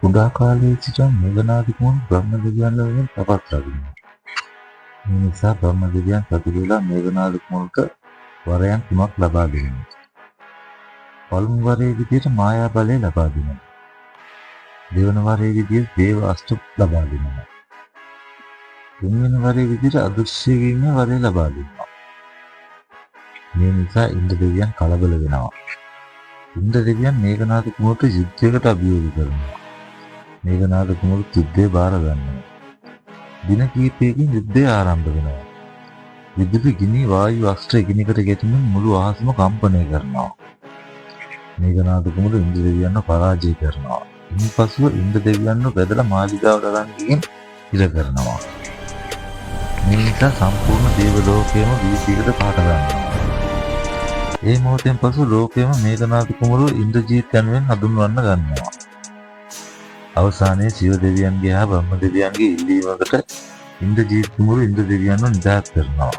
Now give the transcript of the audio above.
කුඩා කාලයේ සිට මේඝනාද කුමරු බ්‍රහ්ම දෙවියන් වෙනුවෙන් තපස් රකිනවා. මේ නිසා බ්‍රහ්ම දෙවියන් සතුටු වෙලා මේඝනාද කුමරුට වරයන් 3ක් ලබා දෙනවා. පළමු වරයේ විදියට මායා බලය ලබා දෙනවා. දෙවන වරයේ විදියට දේව අෂ්ටක ලබා දෙනවා. තුන්වෙනි වරයේ විදියට අදෘශ්‍ය වීමේ වරය ලබා දෙනවා. මේ නිසා ඉන්ද්‍ර දෙවියන් කලබල වෙනවා. ඉන්ද්‍ර දෙවියන් මේඝනාද කුමරුට යුද්ධයකට අභියෝග කරනවා. මේඝනාද කුමරු යුද්ධය බාර ගන්නවා. දින කිහිපයකින් යුද්ධය ආරම්භ වෙනවා. විදුලි ගිනි වායු අස්ත්‍ර එකිනෙකට ගැටෙමින් මුළු අහසම කම්පනය කරනවා. මේඝනාද කුමරු ඉන්ද්‍ර දෙවියන්ව පරාජය කරනවා. ඉන්පසුව ඉන්ද්‍ර දෙවියන්ව බැදලා මාලිගාවට අරන් ගිහින් ඉර කරනවා. මේ නිසා සම්පූර්ණ දේව ලෝකයම වීථියකට පාට ගන්නවා. ඒ මොහොතෙන් පසු ලෝකයම මේඝනාද කුමරු ඉන්ද්‍රජීත් යනුවෙන් හඳුන්වන්න ගන්නවා. අවසානයේ ශිව දෙවියන්ගේ හා බ්‍රහ්ම දෙවියන්ගේ ඉල්ලීමකට ඉන්ද්‍රජීත් කුමරු ඉන්ද්‍ර දෙවියන්ව නිදහස් කරනවා.